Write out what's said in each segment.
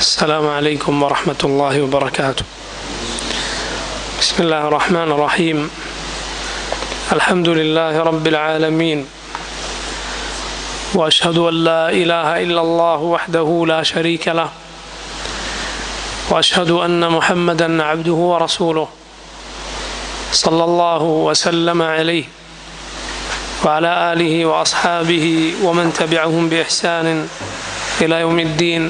السلام عليكم ورحمة الله وبركاته. بسم الله الرحمن الرحيم. الحمد لله رب العالمين، وأشهد أن لا إله إلا الله وحده لا شريك له، وأشهد أن محمدا عبده ورسوله صلى الله وسلم عليه وعلى آله وأصحابه ومن تبعهم بإحسان إلى يوم الدين.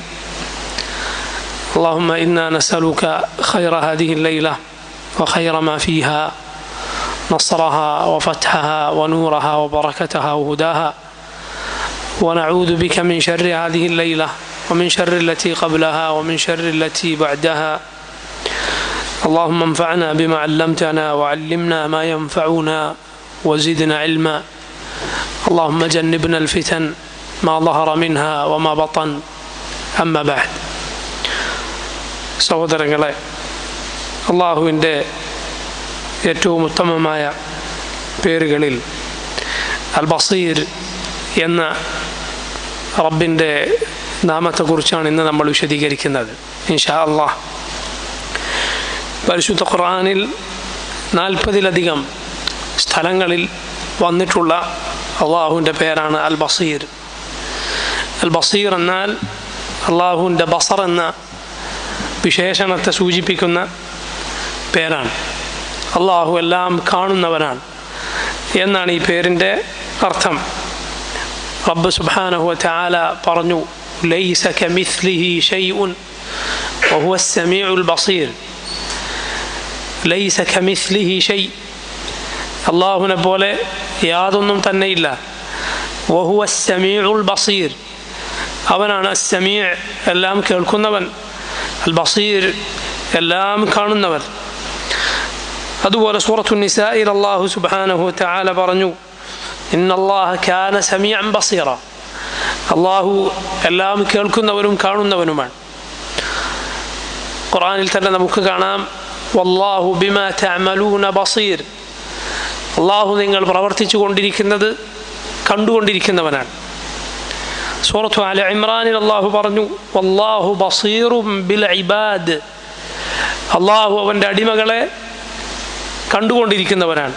اللهم إنا نسألك خير هذه الليلة وخير ما فيها، نصرها وفتحها ونورها وبركتها وهداها، ونعوذ بك من شر هذه الليلة ومن شر التي قبلها ومن شر التي بعدها. اللهم انفعنا بما علمتنا وعلمنا ما ينفعنا وزدنا علما. اللهم جنبنا الفتن ما ظهر منها وما بطن. أما بعد. സഹോദരങ്ങളെ, അള്ളാഹുവിൻ്റെ ഏറ്റവും ഉത്തമമായ പേരുകളിൽ അൽ ബസീർ എന്ന റബ്ബിൻ്റെ നാമത്തെക്കുറിച്ചാണ് ഇന്ന് നമ്മൾ വിശദീകരിക്കുന്നത് ഇൻഷാ അല്ലാഹ്. പരിശുദ്ധ ഖുർആനിൽ 40-ലധികം സ്ഥലങ്ങളിൽ വന്നിട്ടുള്ള അള്ളാഹുവിൻ്റെ പേരാണ് അൽ ബസീർ. അൽ ബസീർ എന്നാൽ അള്ളാഹുവിൻ്റെ ബസർ എന്ന വിശേഷണത്തെ സൂചിപ്പിക്കുന്ന പേരാണ്. അള്ളാഹു എല്ലാം കാണുന്നവനാണ് എന്നാണ് ഈ പേരിൻ്റെ അർത്ഥം. റബ്ബ് സുബ്ഹാനഹു വ തആല പറഞ്ഞു, ലൈസ കമിസ്ലിഹി ശൈഉൻ വഹുവ അസ്സമീഉൽ ബസീർ. ലൈസ കമിസ്ലിഹി ഷൈ, അള്ളാഹുവിനെ പോലെ യാതൊന്നും തന്നെയില്ല. വഹുവ അസ്സമീഉൽ ബസീർ, അവനാണ് അസ്സമീഅ്, എല്ലാം കേൾക്കുന്നവൻ. അൽ ബസീർ, എല്ലാം കാണുന്നവർ. അതുപോലെ സൂറത്തു നിസാഇൽ അല്ലാഹു സുബ്ഹാനഹു വ തആല പറഞ്ഞു, ഇന്നല്ലാഹ കാന സമീഅൻ ബസീറ, അല്ലാഹു എല്ലാം കേൾക്കുന്നവനും കാണുന്നവനുമാണ്. ഖുർആനിൽ തന്നെ നമുക്ക് കാണാം, വല്ലാഹു ബിമാ തഅമലൂന ബസീർ, അല്ലാഹു നിങ്ങൾ പ്രവർത്തിച്ചു കൊണ്ടിരിക്കുന്നത് കണ്ടുകൊണ്ടിരിക്കുന്നവനാണ്. സൂറത്തു ആല ഇമ്രാനിൽ അല്ലാഹു പറഞ്ഞു, വല്ലാഹു ബസീറും ബിൽ ഇബാദ്, അല്ലാഹു അവൻ്റെ അടിമകളെ കണ്ടുകൊണ്ടിരിക്കുന്നവനാണ്.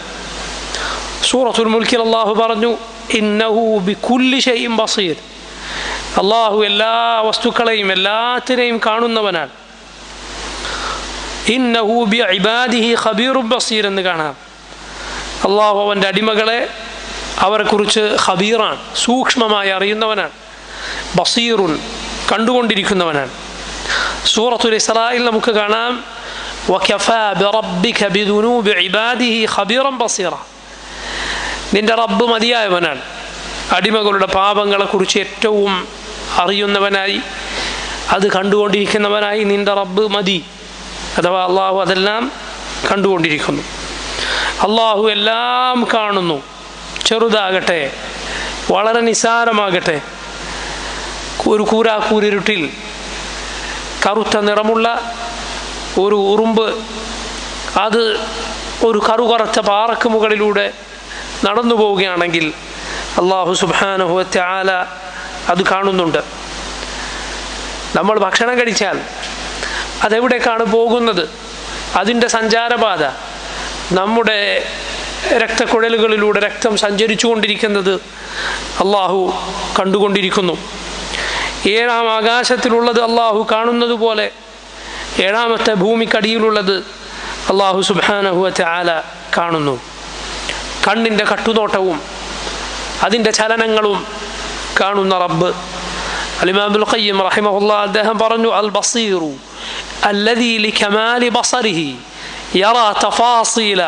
സൂറത്തുൽ മുൽക്കിൽ അല്ലാഹു പറഞ്ഞു, ഇന്നഹു ബികുല്ലി ഷൈഇൻ ബസീർ, അല്ലാഹു എല്ലാ വസ്തുക്കളെയും എല്ലാത്തിനെയും കാണുന്നവനാണ്. ഇന്നഹു ബി ഇബാദിഹി ഖബീറുൻ ബസീർ എന്ന് കാണാം. അല്ലാഹു അവൻ്റെ അടിമകളെ അവരെക്കുറിച്ച് ഖബീറാണ്, സൂക്ഷ്മമായി അറിയുന്നവനാണ്. ബസീറുൻ, കണ്ടുകൊണ്ടിരിക്കുന്നവനാണ്. സൂറത്തുൽ ഇസ്രായിൽ നമുക്ക് കാണാം, വകഫാ ബിറബ്ബിക ബിദുനൂബി ഇബാദിഹി ഖബീറൻ ബസീറ, നിന്റെ റബ്ബ് മതിയായവനാണ്, അടിമകളുടെ പാപങ്ങളെക്കുറിച്ച് ഏറ്റവും അറിയുന്നവനായി, അത് കണ്ടുകൊണ്ടിരിക്കുന്നവനായി നിന്റെ റബ്ബ് മതി. അഥവാ അള്ളാഹു അതെല്ലാം കണ്ടുകൊണ്ടിരിക്കുന്നു. അള്ളാഹു എല്ലാം കാണുന്നു, ചെറുതാകട്ടെ വളരെ നിസാരമാകട്ടെ. ഒരു കൂരാക്കൂരിരുട്ടിൽ കറുത്ത നിറമുള്ള ഒരു ഉറുമ്പ് അത് ഒരു കറുകറുത്ത പാറക്ക് മുകളിലൂടെ നടന്നു പോവുകയാണെങ്കിൽ അല്ലാഹു സുബ്ഹാനഹു വ തആല അത് കാണുന്നുണ്ട്. നമ്മൾ ഭക്ഷണം കഴിച്ചാൽ അതെവിടേക്കാണ് പോകുന്നത്, അതിൻ്റെ സഞ്ചാരപാത, നമ്മുടെ രക്തക്കുഴലുകളിലൂടെ രക്തം സഞ്ചരിച്ചു കൊണ്ടിരിക്കുന്നത് അല്ലാഹു കണ്ടുകൊണ്ടിരിക്കുന്നു. 7-ാം ആകാശത്തിലുള്ളത് അല്ലാഹു കാണുന്നത് പോലെ 7-ാമത്തെ ഭൂമിക്കടിയിലുള്ളത് അല്ലാഹു സുബ്ഹാനഹു വ തആല കാണുന്നു. കണ്ണിൻ്റെ കട്ടുനോട്ടവും അതിൻ്റെ ചലനങ്ങളും കാണുന്ന റബ്ബ്. അൽ-ഇമാം ഇബ്നുൽ ഖയ്യിം റഹിമഹുല്ലാഹ് അദ്ദേഹം പറഞ്ഞു, അൽ ബസീറു അല്ലദീ ലികമാലി ബസരിഹി യറാ തഫാസീല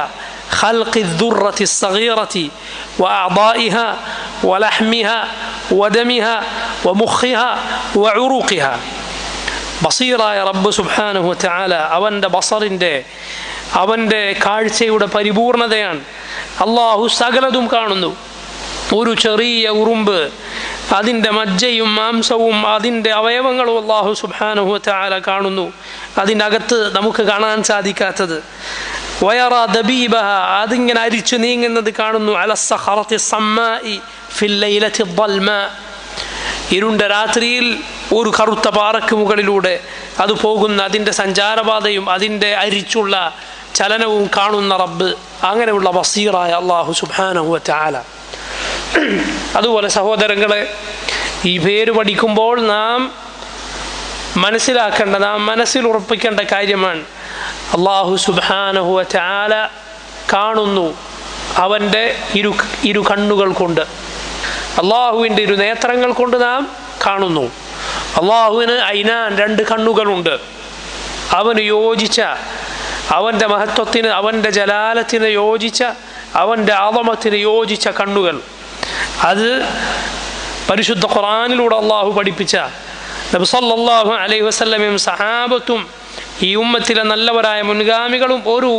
ഖൽഖി الذرة الصغيرة وأعضائها ولحمها ودمها ومخها وعروقها. ബസീറായ റബ്ബ് സുബ്ഹാനഹു വ തആല അവൻ്റെ ബസറിൻ്റെ, അവൻ്റെ കാഴ്ചയുടെ പരിപൂർണതയാണ്. അള്ളാഹു സകലതും കാണുന്നു. ഒരു ചെറിയ ഉറുമ്പ്, അതിൻ്റെ മജ്ജയും മാംസവും അതിൻ്റെ അവയവങ്ങളും അല്ലാഹു സുബ്ഹാനഹു വ തആല കാണുന്നു, അതിൻ്റെ അകത്ത് നമുക്ക് കാണാൻ സാധിക്കാത്തത്. വയറ ദബീബഹ, അതിങ്ങനെ അരിച്ചു നീങ്ങുന്നത് കാണുന്നു. അല സഖറത്തി സമ്മായി ഫിൽ ലൈലത്തി ളൽമാ, ഇരുണ്ട രാത്രിയിൽ ഒരു കറുത്ത പാറയ്ക്ക് മുകളിലൂടെ അത് പോകുന്ന അതിൻ്റെ സഞ്ചാരപാതയും അതിൻ്റെ അരിച്ചുള്ള ചലനവും കാണുന്ന റബ്ബ്, അങ്ങനെയുള്ള ബസീറായ അല്ലാഹു സുബ്ഹാനഹു വ തആല. അതുപോലെ സഹോദരങ്ങളെ, ഈ പേര് പഠിക്കുമ്പോൾ നാം മനസ്സിലാക്കേണ്ട, നാം മനസ്സിൽ ഉറപ്പിക്കേണ്ട കാര്യമാണ്, അല്ലാഹു സുബ്ഹാനഹു വ തആല കാണുന്നു അവൻ്റെ ഇരു കണ്ണുകൾ കൊണ്ട്. അള്ളാഹുവിൻ്റെ ഇരു നേത്രങ്ങൾ കൊണ്ട് നാം കാണുന്നു. അള്ളാഹുവിന് ഐനാൻ, 2 കണ്ണുകളുണ്ട്. അവന് യോജിച്ച, അവൻ്റെ മഹത്വത്തിന്, അവൻ്റെ ജലാലത്തിന് യോജിച്ച, അവൻ്റെ ആളമത്തിന് യോജിച്ച കണ്ണുകൾ. അത് പരിശുദ്ധ ഖുർആനിലൂടെ അള്ളാഹു പഠിപ്പിച്ച നബി സല്ലല്ലാഹു അലൈഹി വസല്ലമയും സഹാബത്തും ഈ ഉമ്മത്തിലെ നല്ലവരായ മുൻഗാമികളും ഒരു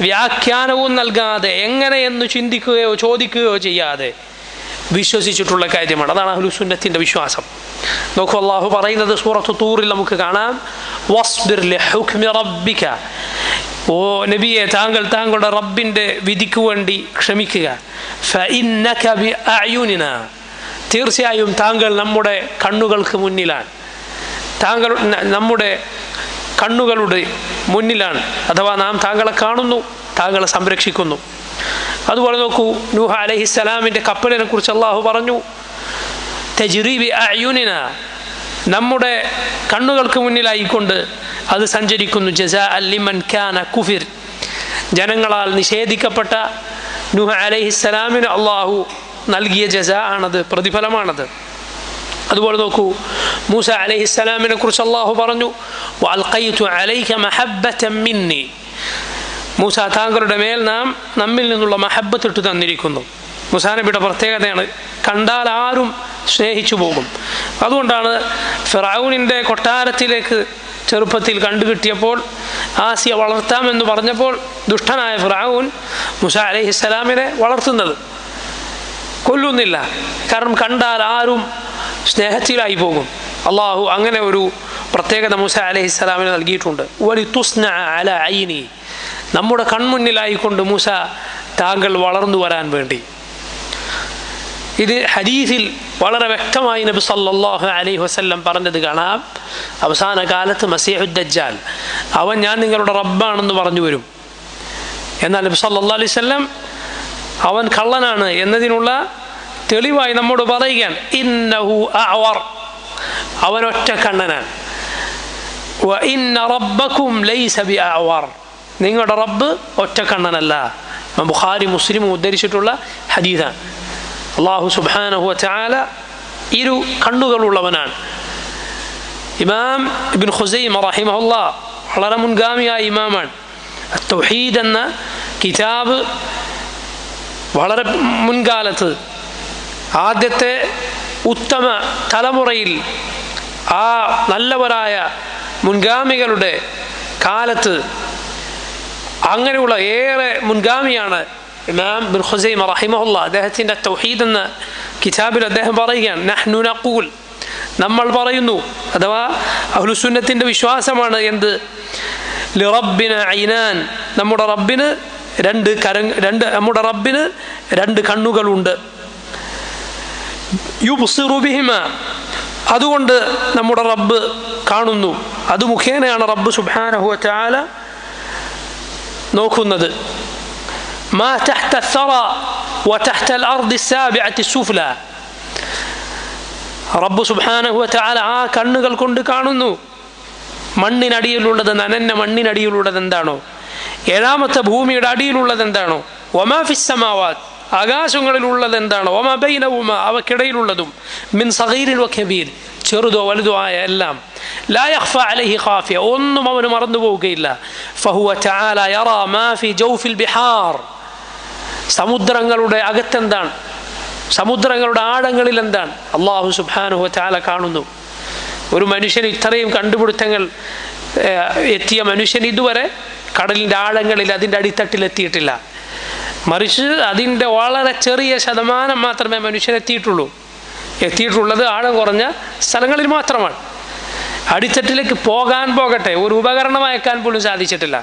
വ്യാഖ്യാനവും നൽകാതെ, എങ്ങനെയെന്ന് ചിന്തിക്കുകയോ ചോദിക്കുകയോ ചെയ്യാതെ വിശ്വസിച്ചിട്ടുള്ള കാര്യമാണ്. അതാണ് അഹ്ലുസുന്നത്തിൻ്റെ വിശ്വാസം. നോക്കൂ, അള്ളാഹു പറയുന്നത് സൂറത്തു തൂറിൽ നമുക്ക് കാണാം, വസ്ബിർ ലിഹുക്മി റബ്ബിക, ഓ നബിയെ, താങ്കളുടെ റബ്ബിൻ്റെ വിധിക്ക് വേണ്ടി ക്ഷമിക്കുക. ഫഇന്നക ബിഅഅ്യുനിനാ, തീർച്ചയായും താങ്കൾ നമ്മുടെ കണ്ണുകൾക്ക് മുന്നിലാണ്, താങ്കൾ നമ്മുടെ കണ്ണുകളുടെ മുന്നിലാണ്, അഥവാ നാം താങ്കളെ കാണുന്നു, താങ്കളെ സംരക്ഷിക്കുന്നു. അതുപോലെ നോക്കൂ, നൂഹ് അലൈഹിസ്സലാമിൻ്റെ കപ്പലിനെ കുറിച്ച് അള്ളാഹു പറഞ്ഞു, തജ്രി ബിഅഅ്യുനിനാ, നമ്മുടെ കണ്ണുകൾക്ക് മുന്നിലായിക്കൊണ്ട് അത് സഞ്ചരിക്കുന്നു. ജസാഅൻ ലിമൻ കാന കുഫിർ, ജനങ്ങളാൽ നിഷേധിക്കപ്പെട്ട നൂഹ് അലൈഹിസ്സലാമിന് അള്ളാഹു നൽകിയ ജസാ ആണത്, പ്രതിഫലമാണത്. അതുപോലെ നോക്കൂ, മൂസ അലൈഹിസ്സലാമിനെ കുറിച്ച് അള്ളാഹു പറഞ്ഞു, വഅൽഖൈതു അലൈക മഹബ്ബതൻ മിന്നി, മൂസ, താങ്കളുടെ മേൽ നമ്മിൽ നിന്നുള്ള മഹബ്ബത്ത് ഇട്ട് തന്നിരിക്കുന്നു. മൂസാ നബിയുടെ പ്രത്യേകതയാണ്, കണ്ടാൽ ആരും സ്നേഹിച്ചു പോകും. അതുകൊണ്ടാണ് ഫിറഔനിൻ്റെ കൊട്ടാരത്തിലേക്ക് ചെറുപ്പത്തിൽ കണ്ടുകിട്ടിയപ്പോൾ ആസിയ വളർത്താമെന്ന് പറഞ്ഞപ്പോൾ ദുഷ്ടനായ ഫിറഔൻ മൂസാ അലൈഹിസ്സലാമിനെ വളർത്തുന്നത്, കൊല്ലുന്നില്ല. കാരണം കണ്ടാൽ ആരും സ്നേഹത്തിലായി പോകും. അള്ളാഹു അങ്ങനെ ഒരു പ്രത്യേകത മൂസാ അലൈഹിസ്സലാമിന് നൽകിയിട്ടുണ്ട്. വലിതുസ്നഅ അലാ ഐനി, നമ്മുടെ കൺമുന്നിലായിക്കൊണ്ട് മൂസ, താങ്കൾ വളർന്നു വരാൻ വേണ്ടി. ഇത് ഹദീസിൽ വളരെ വ്യക്തമായി നബി സല്ലല്ലാഹു അലൈഹി വസല്ലം പറഞ്ഞത് കാണാം. അവസാന കാലത്ത് മസീഹുദ് ദജ്ജാൽ, അവൻ ഞാൻ നിങ്ങളുടെ റബ്ബാണെന്ന് പറഞ്ഞു വരും. എന്നാൽ നബി സല്ലല്ലാഹു അലൈഹി വസല്ലം അവൻ കള്ളനാണ് എന്നതിനുള്ള തെളിവായി നമ്മോട് പറയുകയാണ്, ഇന്നഹു അഅവർ, അവൻ ഒറ്റ കണ്ണനാണ്. വ ഇന്ന റബ്ബക്കും ലൈസ ബിഅഅവർ, നിങ്ങളുടെ റബ്ബ് ഒറ്റ കണ്ണനല്ല. ബുഖാരി മുസ്ലിമും ഉദ്ധരിച്ചിട്ടുള്ള ഹദീസാണ്. അല്ലാഹു സുബ്ഹാനഹു വ തആല ഇരു കണ്ണുകളുള്ളവനാണ്. ഇമാം ഇബ്നു ഖുസൈമ റഹിമഹുല്ലാഹ് വളരെ മുൻഗാമിയായ ഇമാമാണ്. തൗഹീദ് എന്ന കിതാബ് വളരെ മുൻകാലത്ത് ആദ്യത്തെ ഉത്തമ തലമുറയിൽ ആ നല്ലവരായ മുൻഗാമികളുടെ കാലത്ത് അങ്ങനെയുള്ള ഏറെ മുൻഗാമിയാണ് ഇമാം ഇബ്നു ഖുസൈമ റഹിമഹുല്ലാഹ്. അദ്ദേഹത്തിൻ്റെ തൗഹീദ് എന്ന കിതാബിൽ അദ്ദേഹം പറയുകയാണ്, നഹ്നു നഖൂൽ, നമ്മൾ പറയുന്നു, അഥവാ അഹ്ലുസുന്നത്തിൻ്റെ വിശ്വാസമാണ് എന്ത്, ലിറബ്ബിന ഐനാൻ, നമ്മുടെ റബ്ബിന് നമ്മുടെ റബ്ബിന് 2 കണ്ണുകളുണ്ട്. യുബ്സിറു ബിഹിമ, അതുകൊണ്ട് നമ്മുടെ റബ്ബ് കാണുന്നു, അത് മുഖേനയാണ് റബ്ബ് സുബ്ഹാനഹു വ തആല നോക്കുന്നത്. മാ തഹ്ത അസ്സറ വ തഹ്ത അൽഅർദി അസ്സാബിഅത്തി സുഫ്ല, റബ്ബ് സുബ്ഹാനഹു വ തആല ആ കണ്ണുകൾ കൊണ്ട് കാണുന്നു മണ്ണിനടിയിലുള്ളത്, നനഞ്ഞ മണ്ണിനടിയിലുള്ളത് എന്താണോ, 7ാമത്തെ ഭൂമിയുടെ അടിയിലുള്ളത് എന്താണോ, വമാ ഫിസ് സമാവാത്ത്, ആകാശങ്ങളിലുള്ളത് എന്താണോ, വമാ ബൈനഹുമാ, അവക്കിടയിലുള്ളതും, മിൻ സഗീരിൻ വ കബീർ, ചെറുതോ വലുതോ ആയ എല്ലാം, ലാ യഖ്ഫ അലൈഹി ഖാഫിയ, ഒന്നും അവന് മറന്നു പോവുകയില്ല. ഫഹുവ തആല യറാ മാ ഫി ജൗഫിൽ ബിഹാർ, സമുദ്രങ്ങളുടെ അകത്തെന്താണ്, സമുദ്രങ്ങളുടെ ആഴങ്ങളിൽ എന്താണ്, അല്ലാഹു സുബ്ഹാനഹു വ തആല കാണുന്നു. ഒരു മനുഷ്യന് ഇത്രയും കണ്ടുപിടുത്തങ്ങൾ എത്തിയ മനുഷ്യൻ ഇതുവരെ കടലിൻ്റെ ആഴങ്ങളിൽ, അതിൻ്റെ അടിത്തട്ടിൽ എത്തിയിട്ടില്ല. മറിച്ച് അതിൻ്റെ വളരെ ചെറിയ ശതമാനം മാത്രമേ മനുഷ്യൻ എത്തിയിട്ടുള്ളത് ആഴം കുറഞ്ഞ സ്ഥലങ്ങളിൽ മാത്രമാണ്. അടിത്തട്ടിലേക്ക് പോകട്ടെ, ഒരു ഉപകരണം അയക്കാൻ പോലും സാധിച്ചിട്ടില്ല.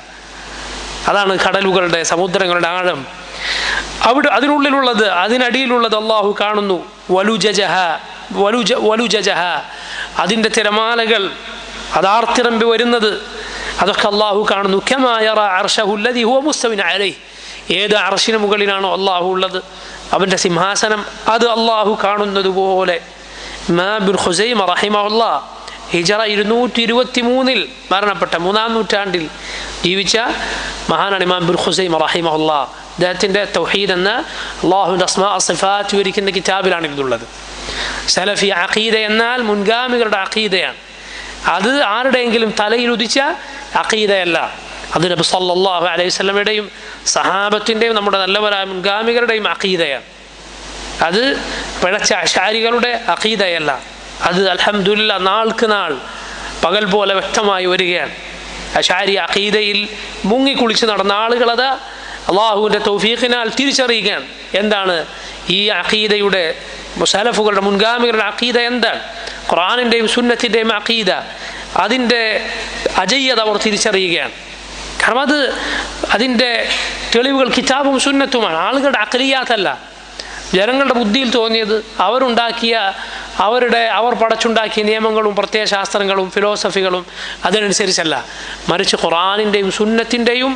അതാണ് കടലുകളുടെ, സമുദ്രങ്ങളുടെ ആഴം. അതിനുള്ളിലുള്ളത്, അതിനടിയിലുള്ളത് അള്ളാഹു കാണുന്നു. വലുജജഹ വലുജജഹ, അതിൻ്റെ തിരമാലകൾ അതാർത്തിറമ്പി വരുന്നത് അതൊക്കെ അള്ളാഹു കാണുന്നു. കമാ യറാ അർശഹു അല്ലദീ ഹുവ മുസ്തവിൻ അലൈഹി, ഏത് അർശിന് മുകളിലാണോ അള്ളാഹു ഉള്ളത് അവൻ്റെ സിംഹാസനം അത് അള്ളാഹു കാണുന്നത് പോലെ. ഇമാം ഇബ്നു ഖുസൈമ റഹിമഹുല്ലാഹ് ഹിജറ 223 മരണപ്പെട്ട 3-ാം നൂറ്റാണ്ടിൽ ജീവിച്ച മഹാനാണ് ഇമാം ഇബ്നു ഖുസൈമ റഹിമഹുല്ലാഹ്. അദ്ദേഹത്തിൻ്റെ തൗഹീദ് എന്ന അള്ളാഹുവിൻ്റെ അസ്മാ സിഫാത്ത് വിവരിക്കുന്ന കിതാബിലാണ് ഇതുള്ളത്. സലഫി അഖീദ എന്നാൽ മുൻഗാമികളുടെ അഖീദയാണ്. അത് ആരുടെയെങ്കിലും തലയിൽ ഉദിച്ച അഖീദയല്ല. അത് നബി സല്ലല്ലാഹു അലൈഹി വസല്ലമയുടെയും സഹാബത്തിൻ്റെയും നമ്മുടെ നല്ലവരായ മുൻഗാമികളുടെയും അഖീദയാണ്. അത് പിഴച്ച അശാരികളുടെ അഖീദയല്ല. അത് അൽഹംദുലില്ലാഹ് നാൾക്ക് നാൾ പകൽ പോലെ വ്യക്തമായി വരികയാണ്. അശാരി അഖീദയിൽ മുങ്ങിക്കുളിച്ച് നടന്ന ആളുകളത് അള്ളാഹുവിൻ്റെ തൗഫീഖിനാൽ തിരിച്ചറിയുകയാണ് എന്താണ് ഈ അഖീദയുടെ സലഫുകളുടെ മുൻഗാമികളുടെ അഖീദ എന്താണ്, ഖുർആനിൻ്റെയും സുന്നത്തിൻ്റെയും അഖീദ, അതിൻ്റെ അജയ്യത അവർ തിരിച്ചറിയുകയാണ്. കാരണം അതിൻ്റെ തെളിവുകൾ കിതാബും സുന്നത്തുമാണ്. ആളുകളുടെ അഖലിയാത്തല്ല, ജനങ്ങളുടെ ബുദ്ധിയിൽ തോന്നിയത് അവർ പടച്ചുണ്ടാക്കിയ നിയമങ്ങളും പ്രത്യയശാസ്ത്രങ്ങളും ഫിലോസഫികളും അതിനനുസരിച്ചല്ല, മറിച്ച് ഖുർആനിൻ്റെയും സുന്നത്തിൻ്റെയും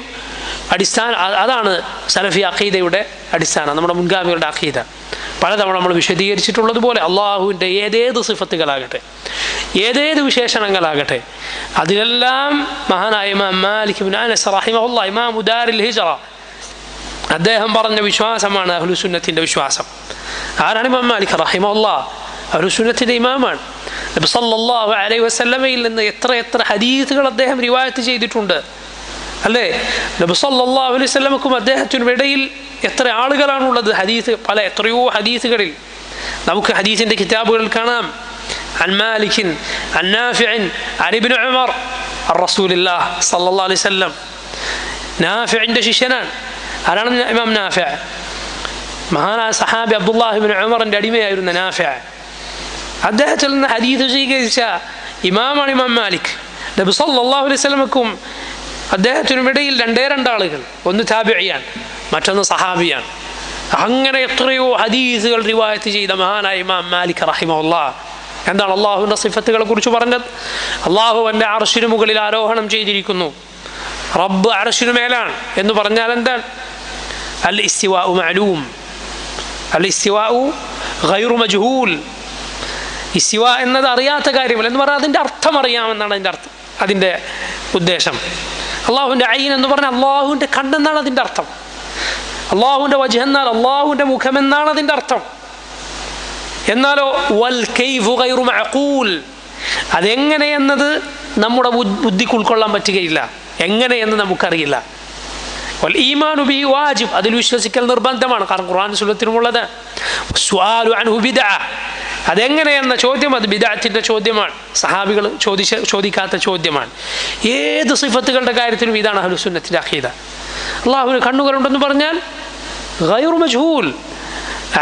അടിസ്ഥാനം. അതാണ് സലഫി അഖീദയുടെ അടിസ്ഥാനം, നമ്മുടെ മുൻഗാമികളുടെ അഖീദ. പലതവണ നമ്മൾ വിശദീകരിച്ചിട്ടുള്ളതുപോലെ അള്ളാഹുവിൻ്റെ ഏതേത് സിഫത്തുകളാകട്ടെ, ഏതേത് വിശേഷണങ്ങളാകട്ടെ, അതിലെല്ലാം മഹാനായ ഇമാം മാലിക് ഇബ്നു അനസ് റഹിമഹുല്ലാഹ്, ഇമാമു ദാരിൽ ഹിജ്റ, അദ്ദേഹം പറഞ്ഞ വിശ്വാസമാണ് അഹ്ലുസുന്നത്തിൻ്റെ വിശ്വാസം. ആരാണ് ഇമാം മാലിക് റഹിമഹുല്ലാഹ്? അഹ്ലുസുന്നത്തിൻ്റെ ഇമാമാണ്. നബി സല്ലല്ലാഹു അലൈഹി വസല്ലമയിൽ നിന്ന് എത്ര ഹദീസുകൾ അദ്ദേഹം റിവായത്ത് ചെയ്തിട്ടുണ്ട്, അല്ലേ? നബി സല്ലല്ലാഹു അലൈഹി വസല്ലമക്കും അദ്ദേഹത്തിനും ഇടയിൽ എത്ര ആളുകളാണുള്ളത്? എത്രയോ ഹദീസുകളിൽ നമുക്ക് ഹദീസിൻ്റെ കിതാബുകളിൽ കാണാം. അൻ മാലികിൻ അൻ നാഫിഇൻ അൻ ഇബ്നു ഉമർ അൻ റസൂലില്ലാഹ് സല്ലല്ലാഹു അലൈഹി വസല്ലം. നാഫിഇൻ്റെ ശിഷ്യനാണ്. ആരാണ് ഇമാം നാഫിഅ? മഹാനായ സഹാബി അബ്ദുല്ലാഹി ഇബ്നു ഉമറിൻ്റെ അടിമയായിരുന്ന നാഫിഅ. അദ്ദേഹത്തിൽ നിന്ന് ഹദീസ് സ്വീകരിച്ച ഇമാമാണ് ഇമാം മാലിക്. നബി സല്ലല്ലാഹു അലൈഹി വസല്ലമക്കും അദ്ദേഹത്തിനും ഇടയിൽ രണ്ട് ആളുകൾ, ഒന്ന് താബിഇയാണ്, മറ്റൊന്ന് സഹാബിയാണ്. അങ്ങനെ എത്രയോ ഹദീസുകൾ റിവായത്ത് ചെയ്ത മഹാനായ ഇമാം മാലിക് റഹിമഹുല്ലാഹ് എന്താണ് അള്ളാഹുവിൻ്റെ സിഫത്തുകളെ കുറിച്ച് പറഞ്ഞത്? അള്ളാഹു എൻ്റെ അർശിനു മുകളിൽ ആരോഹണം ചെയ്തിരിക്കുന്നു. റബ്ബ് അർശിനു മേലാണ് എന്ന് പറഞ്ഞാൽ എന്താണ്? അൽ ഇസ്തിവാഉ മഅലൂം, അൽ ഇസ്തിവാഉ ഗൈറു മജ്ഹൂൽ. ഇസ്തിവാ എന്നത് അറിയാത്ത കാര്യമല്ല എന്ന് പറഞ്ഞാൽ അതിൻ്റെ അർത്ഥം അറിയാമെന്നാണ് അതിൻ്റെ ഉദ്ദേശം. അള്ളാഹുവിൻ്റെ ഐൻ എന്ന് പറഞ്ഞാൽ അള്ളാഹുവിൻ്റെ കണ്ണെന്നാണ് അതിൻ്റെ അർത്ഥം. അള്ളാഹുവിൻ്റെ വജ്ഹ് എന്നാൽ അള്ളാഹുവിൻ്റെ മുഖമെന്നാണ് അതിൻ്റെ അർത്ഥം. എന്നാലോ വൽ കൈഫു ഗൈറു മഅഖൂൽ, അതെങ്ങനെയെന്നത് നമ്മുടെ ബുദ്ധിക്ക് ഉൾക്കൊള്ളാൻ പറ്റുകയില്ല, എങ്ങനെയെന്ന് നമുക്കറിയില്ല. വൽ ഈമാനു ബിഹി വാജിബ്, അതിൽ വിശ്വസിക്കൽ നിർബന്ധമാണ്, കാരണം ഖുർആൻ സുന്നത്തിലുമുള്ളത്. സുആലു അൻഹു ബിദ്അ, അതെങ്ങനെയെന്ന ചോദ്യം അത് ബിദ്അത്തിന്റെ ചോദ്യമാണ്, സഹാബികൾ ചോദിക്കാത്ത ചോദ്യമാണ്. ഏത് സിഫത്തുകളുടെ കാര്യത്തിലും ഇതാണ് അഹ്ലുസുന്നത്തിന്റെ അഖീദ. അള്ളാഹുവിന് കണ്ണുകളുണ്ടെന്ന് പറഞ്ഞാൽ ഗൈറു മജ്ഹൂൽ.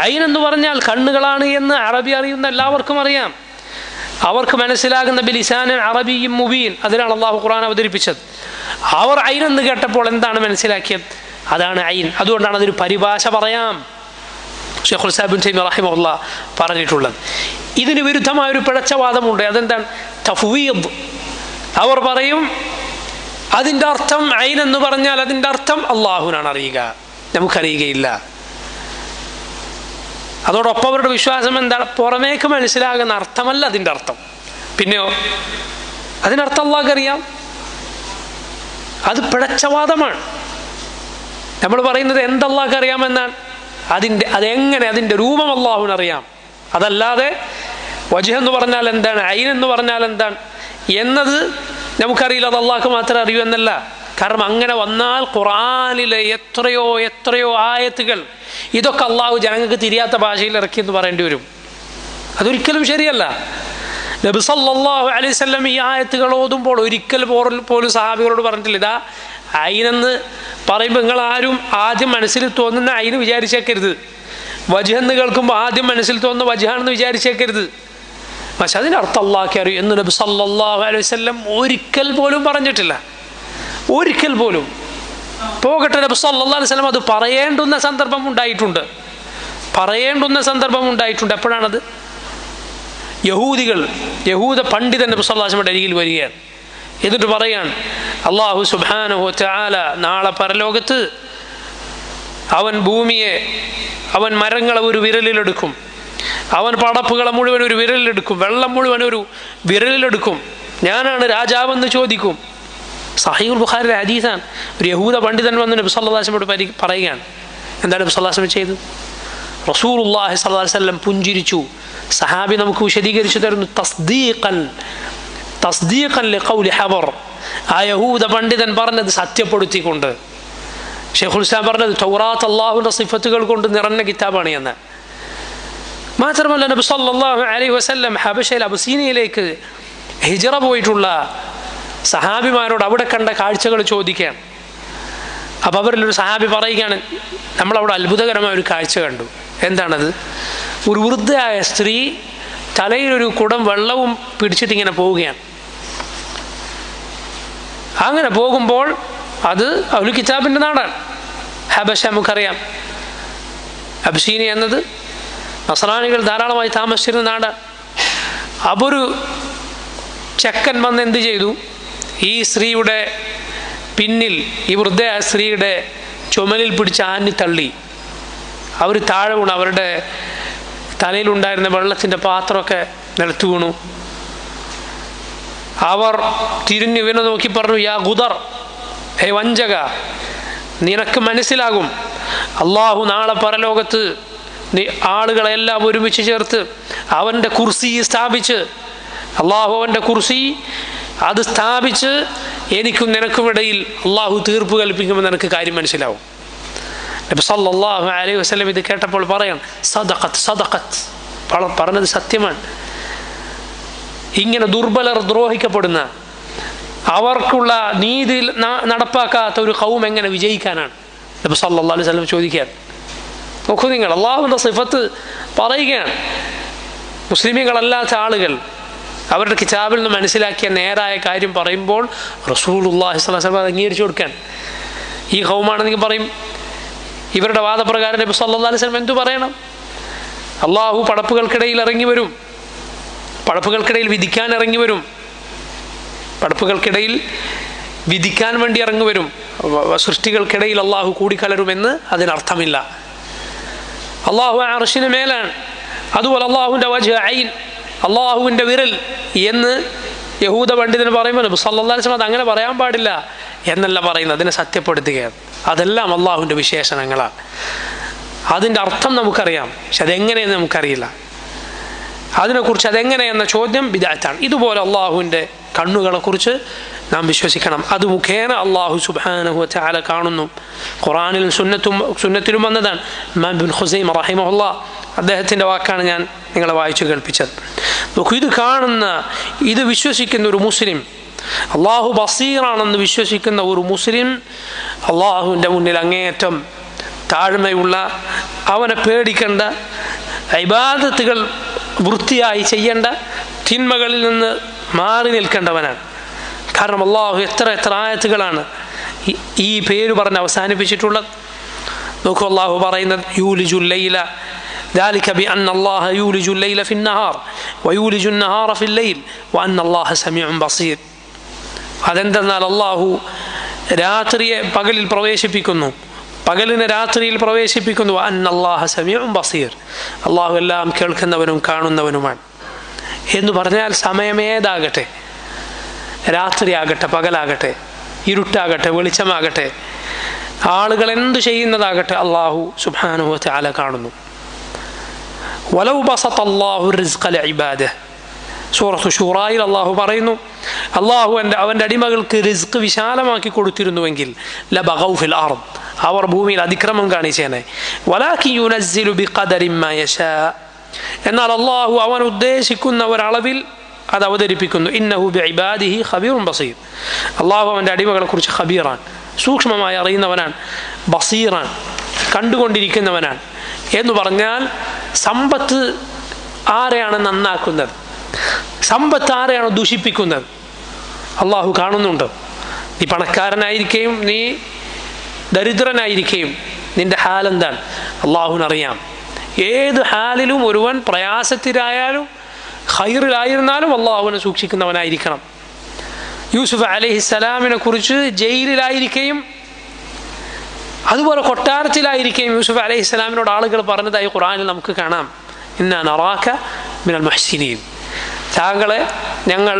ഐൻ എന്ന് പറഞ്ഞാൽ കണ്ണുകളാണ് എന്ന് അറബി അറിയുന്ന എല്ലാവർക്കും അറിയാം. അവർക്ക് മനസ്സിലാകുന്ന ബിലിസാനിൻ അറബിയും മുബീൻ, അതിലാണ് അള്ളാഹു ഖുർആൻ അവതരിപ്പിച്ചത്. അവർ ഐൻ എന്ന് കേട്ടപ്പോൾ എന്താണ് മനസ്സിലാക്കിയത്? അതാണ് ഐൻ. അതുകൊണ്ടാണ് അതൊരു പരിഭാഷ പറയാം ശൈഖുൽ ഇസ്ലാം ഇബ്നു തൈമിയ്യ റഹിമഹുല്ലാഹ് പറഞ്ഞിട്ടുള്ളത്. ഇതിന് വിരുദ്ധമായൊരു പിഴച്ചവാദമുണ്ട്. അതെന്താണ്? തഫ്വീദ്. അവർ പറയും അതിൻ്റെ അർത്ഥം ഐൻ എന്ന് പറഞ്ഞാൽ അതിൻ്റെ അർത്ഥം അള്ളാഹുവിനാണ് അറിയുക, നമുക്കറിയുകയില്ല. അതോടൊപ്പം അവരുടെ വിശ്വാസം എന്താണ്? പുറമേക്ക് മനസ്സിലാകുന്ന അർത്ഥമല്ല അതിൻ്റെ അർത്ഥം, പിന്നെയോ അതിനർത്ഥം അള്ളാഹ്ക്കറിയാം. അത് പിഴച്ചവാദമാണ്. നമ്മൾ പറയുന്നത് എന്തല്ലാഹ്ക്കറിയാമെന്നാണ്, അതെങ്ങനെ അതിൻ്റെ രൂപം അള്ളാഹുവിനറിയാം. അതല്ലാതെ വജ്ഹ് എന്ന് പറഞ്ഞാൽ എന്താണ്, ഐൻ എന്ന് പറഞ്ഞാൽ എന്താണ് എന്നത് നമുക്കറിയില്ല, അത് അള്ളാഹ്ക്ക് മാത്രമേ അറിയൂ എന്നല്ല. കാരണം അങ്ങനെ വന്നാൽ ഖുർആനിലെ എത്രയോ ആയത്തുകൾ ഇതൊക്കെ അള്ളാഹു ജനങ്ങൾക്ക് തിരിയാത്ത ഭാഷയിൽ ഇറക്കിയെന്ന് പറയേണ്ടി വരും. അതൊരിക്കലും ശരിയല്ല. നബി സല്ലല്ലാഹു അലൈഹി വസല്ലം ഈ ആയത്തുകൾ ഓതുമ്പോൾ ഒരിക്കൽ പോലും സഹാബികളോട് പറഞ്ഞിട്ടില്ല ഇതാ ഐനെന്ന് പറയുമ്പോൾ നിങ്ങൾ ആരും ആദ്യം മനസ്സിൽ തോന്നുന്ന ഐന് വിചാരിച്ചേക്കരുത്, വജ്ഹ് എന്ന് കേൾക്കുമ്പോൾ ആദ്യം മനസ്സിൽ തോന്നുന്ന വജ്ഹാണെന്ന് വിചാരിച്ചേക്കരുത്. പക്ഷെ അതിനർത്ഥം അള്ളാഹ്ക്ക് അറിയും എന്ന് നബി സല്ലല്ലാഹു അലൈഹി വസല്ലം ഒരിക്കൽ പോലും പറഞ്ഞിട്ടില്ല, ഒരിക്കൽ പോലും. പോകട്ടെ, നബി സല്ലല്ലാഹു അലൈഹി വസല്ലം അത് പറയേണ്ടുന്ന സന്ദർഭം ഉണ്ടായിട്ടുണ്ട്. എപ്പോഴാണത്? യഹൂദ പണ്ഡിതൻ നബി സല്ലല്ലാഹു അലൈഹി വസല്ലമയുടെ അരികിൽ വരികയാണ്. എന്നിട്ട് പറയാണ്, അല്ലാഹു സുബ്ഹാനഹു വ തആല നാളെ പരലോകത്ത് അവൻ മരങ്ങളെ ഒരു വിരലിലെടുക്കും, അവൻ പടപ്പുകളെ മുഴുവൻ ഒരു വിരലിലെടുക്കും, വെള്ളം മുഴുവൻ ഒരു വിരലിലെടുക്കും, ഞാനാണ് രാജാവെന്ന് ചോദിക്കും. സഹീഹുൽ ബുഖാരിയിലെ ഹദീസാണ്. ഒരു യഹൂദ പണ്ഡിതൻ വന്ന് നബി സല്ലല്ലാഹു അലൈഹി വസല്ലമയോട് പറയുകയാണ്. എന്താണ് നബി സല്ലല്ലാഹു അലൈഹി വസല്ലം ചെയ്തത്? റസൂലുള്ളാഹി സ്വല്ലല്ലാഹു അലൈഹി വസല്ലം പുഞ്ചിരിച്ചു. സഹാബി നമുക്ക് വിശദീകരിച്ചു തരുന്നു, തസ്ദീഖൻ ലിഖൗലി ഹബർ, ആ യഹൂദ പണ്ഡിതൻ പറഞ്ഞത് സത്യപ്പെടുത്തിക്കൊണ്ട്. ശൈഖുൽ ഇസ്ലാം പറഞ്ഞത് തൗറാത്ത് അല്ലാഹുവിൻ്റെ സിഫത്തുകൾ കൊണ്ട് നിറഞ്ഞ കിതാബാണ് എന്ന്. മാത്രമല്ല നബി സല്ലല്ലാഹു അലൈഹി വസല്ലം ഹബശയിൽ അബസീനിയയിലേക്ക് ഹിജ്റ പോയിട്ടുള്ള സഹാബിമാരോട് അവിടെ കണ്ട കാഴ്ചകൾ ചോദിക്കുകയാണ്. അപ്പോൾ അവരിലൊരു സഹാബി പറയുകയാണ്, നമ്മളവിടെ അത്ഭുതകരമായ ഒരു കാഴ്ച കണ്ടു. എന്താണത്? ഒരു വൃദ്ധയായ സ്ത്രീ തലയിലൊരു കുടം വെള്ളവും പിടിച്ചിട്ടിങ്ങനെ പോവുകയാണ്. അങ്ങനെ പോകുമ്പോൾ അത് അഹ്ലുൽ കിതാബിൻ്റെ നാടാണ് ഹബശ. നമുക്കറിയാം, അബ്സീനിയ എന്നത് നസ്രാനികൾ ധാരാളമായി താമസിച്ചിരുന്ന നാടാണ്. അപ്പോൾ ഒരു ചെക്കൻ വന്ന് എന്ത് ചെയ്തു? ഈ സ്ത്രീയുടെ പിന്നിൽ, ഈ വൃദ്ധയായ സ്ത്രീയുടെ ചുമലിൽ പിടിച്ച് ആഞ്ഞു തള്ളി. അവർ താഴെ വീണു. അവരുടെ തലയിലുണ്ടായിരുന്ന വെള്ളത്തിൻ്റെ പാത്രമൊക്കെ നിലത്ത് വീണു. അവർ തിരിഞ്ഞു ഇവനെ നോക്കി പറഞ്ഞു, യാ ഗുദർ, ഹേ വഞ്ചക, നിനക്ക് മനസ്സിലാകും അള്ളാഹു നാളെ പരലോകത്ത് ആളുകളെല്ലാം ഒരുമിച്ച് ചേർത്ത് അവൻ്റെ കുർസി സ്ഥാപിച്ച്, അള്ളാഹു അവൻ്റെ കുർസി അത് സ്ഥാപിച്ച് എനിക്കും നിനക്കുമിടയിൽ അള്ളാഹു തീർപ്പ് കൽപ്പിക്കുമ്പോൾ നിനക്ക് കാര്യം മനസ്സിലാവും. നബി സല്ലല്ലാഹു അലൈഹി വസല്ലം ഇത് കേട്ടപ്പോൾ പറയാം, സദഖത്ത്, പറഞ്ഞത് സത്യമാണ്. ഇങ്ങനെ ദുർബലർ ദ്രോഹിക്കപ്പെടുന്ന, അവർക്കുള്ള നീതി നടപ്പാക്കാത്ത ഒരു ഖൗം എങ്ങനെ വിജയിക്കാനാണ്? നബി സല്ലല്ലാഹു അലൈഹി വസല്ലം ചോദിക്കാൻ. നോക്കൂ നിങ്ങൾ, അള്ളാഹുവിൻ്റെ സിഫത്ത് പറയുകയാണ്. മുസ്ലിമീങ്ങളല്ലാത്ത ആളുകൾ അവരുടെ കിതാബിൽ നിന്ന് മനസ്സിലാക്കിയ നേരായ കാര്യം പറയുമ്പോൾ റസൂലുള്ളാഹി സ്വല്ലല്ലാഹു അലൈഹി വസല്ലം അംഗീകരിച്ചു കൊടുക്കാൻ. ഈ ഖൗമാണെന്നെങ്കിൽ പറയും, ഇവരുടെ വാദപ്രകാരം നബി സല്ലല്ലാഹു അലൈഹി വസല്ലം എന്തു പറയണം? അള്ളാഹു പടപ്പുകൾക്കിടയിൽ ഇറങ്ങി വരും, പടപ്പുകൾക്കിടയിൽ വിധിക്കാൻ ഇറങ്ങി വരും, പടപ്പുകൾക്കിടയിൽ വിധിക്കാൻ വേണ്ടി ഇറങ്ങി വരും. സൃഷ്ടികൾക്കിടയിൽ അള്ളാഹു കൂടിക്കലരുമെന്ന് അതിനർത്ഥമില്ല. അള്ളാഹു അർശിന് മേലാണ്. അതുപോലെ അള്ളാഹുവിൻ്റെ വജ്ഹ്, ഐൻ, അള്ളാഹുവിൻ്റെ വിരൽ എന്ന് യഹൂദ പണ്ഡിതന് പറയുമ്പോൾ നബി സല്ലല്ലാഹു അലൈഹി വസല്ലം അത് അങ്ങനെ പറയാൻ പാടില്ല എന്നല്ല പറയുന്നത്, അതിനെ സത്യപ്പെടുത്തുകയാണ്. അതെല്ലാം അള്ളാഹുവിൻ്റെ വിശേഷണങ്ങളാണ്. അതിൻ്റെ അർത്ഥം നമുക്കറിയാം, പക്ഷെ അതെങ്ങനെയെന്ന് നമുക്കറിയില്ല. അതിനെക്കുറിച്ച് അതെങ്ങനെയെന്ന ചോദ്യം ബിദ്അത്താണ്. ഇതുപോലെ അള്ളാഹുവിൻ്റെ കണ്ണുകളെക്കുറിച്ച് നാം വിശ്വസിക്കണം. അത് മുഖേന അള്ളാഹു സുബ്ഹാനഹു വ തആല കാണുന്നു. ഖുർആനിലും സുന്നത്തിലും വന്നതാണ്. ഇമാം ഇബ്നു ഖുസൈമ റഹിമഹുല്ലാഹ് അദ്ദേഹത്തിൻ്റെ വാക്കാണ് ഞാൻ നിങ്ങളെ വായിച്ചു കേൾപ്പിച്ചത്. നോക്കൂ, ഇത് കാണുന്ന, ഇത് വിശ്വസിക്കുന്ന ഒരു മുസ്ലിം, അള്ളാഹു ബസീറാണെന്ന് വിശ്വസിക്കുന്ന ഒരു മുസ്ലിം അള്ളാഹുവിൻ്റെ മുന്നിൽ അങ്ങേയറ്റം താഴ്മയുള്ള, അവനെ പേടിക്കേണ്ട, ഇബാദത്തുകൾ വൃത്തിയായി ചെയ്യേണ്ട, തിന്മകളിൽ നിന്ന് മാറി നിൽക്കേണ്ടവനാണ്. കാരണം അള്ളാഹു എത്ര ആയത്തുകളാണ് ഈ പേര് പറഞ്ഞ് അവസാനിപ്പിച്ചിട്ടുള്ളത്. നോക്കൂ, അള്ളാഹു പറയുന്നത് യൂലിജുൽ ലൈല ذلك بأن الله يولج الليل في النهار ويولج النهار في الليل وأن الله سميع بصير. അതെന്തെന്നാൽ അള്ളാഹു രാത്രിയെ പകലിൽ പ്രവേശിപ്പിക്കുന്നു, പകലിനെ രാത്രിയിൽ പ്രവേശിപ്പിക്കുന്നു. അന്ന അല്ലാഹ സമീഉൻ ബസീർ, അള്ളാഹു എല്ലാം കേൾക്കുന്നവനും കാണുന്നവനുമാണ്. എന്ന് പറഞ്ഞാൽ സമയമേതാകട്ടെ, രാത്രിയാകട്ടെ പകലാകട്ടെ, ഇരുട്ടാകട്ടെ വെളിച്ചമാകട്ടെ, ആളുകൾ എന്തു ചെയ്യുന്നതാകട്ടെ, അള്ളാഹു സുബ്ഹാനഹു വ തആല കാണുന്നു. വലൗ ബസത അല്ലാഹു റിസ്ഖ ലിഇബാദിഹി, സൂറത്തു ശൂറായിൽ അള്ളാഹു പറയുന്നു, അള്ളാഹു അവൻ്റെ അടിമകൾക്ക് റിസ്ക് വിശാലമാക്കി കൊടുത്തിരുന്നുവെങ്കിൽ ലബഗൗ ഫിൽ അർദ്, അവർ ഭൂമിയിൽ അതിക്രമം കാണിച്ചേനെ. വലാകിൻ യുനസ്സിലു ബിഖദരി മാ യശാ, എന്നാൽ അള്ളാഹു അവൻ ഉദ്ദേശിക്കുന്ന ഒരളവിൽ അത് അവതരിപ്പിക്കുന്നു. ഇന്നഹു ബിഇബാദിഹി ഖബീറുൻ ബസീർ, അള്ളാഹു അവൻ്റെ അടിമകളെക്കുറിച്ച് ഖബീറാണ്, സൂക്ഷ്മമായി അറിയുന്നവനാണ്, ബസീറാണ്, കണ്ടുകൊണ്ടിരിക്കുന്നവനാണ്. എന്ന് പറഞ്ഞാൽ സമ്പത്ത് ആരെയാണ് നന്നാക്കുന്നത്, സമ്പത്ത് ആരെയാണ് ദൂഷിപ്പിക്കുന്നത്, അള്ളാഹു കാണുന്നുണ്ട്. നീ പണക്കാരനായിരിക്കുകയും നീ ദരിദ്രനായിരിക്കുകയും നിന്റെ ഹാലെന്താണ് അള്ളാഹുവിനറിയാം. ഏത് ഹാലിലും ഒരുവൻ പ്രയാസത്തിലായാലും ഖൈറിലായിരുന്നാലും അള്ളാഹുവിനെ സൂക്ഷിക്കുന്നവനായിരിക്കണം. യൂസുഫ് അലൈഹിസ്സലാമിനെ കുറിച്ച് ജയിലിലായിരിക്കുകയും അതുപോലെ കൊട്ടാരത്തിലായിരിക്കുകയും യൂസുഫ് അലൈഹിസ്സലാമിനോട് ആളുകൾ പറഞ്ഞതായി ഖുർആനിൽ നമുക്ക് കാണാം. ഇന്നാ നറാക മിനൽ മുഹ്സിനീൻ, താങ്കളെ ഞങ്ങൾ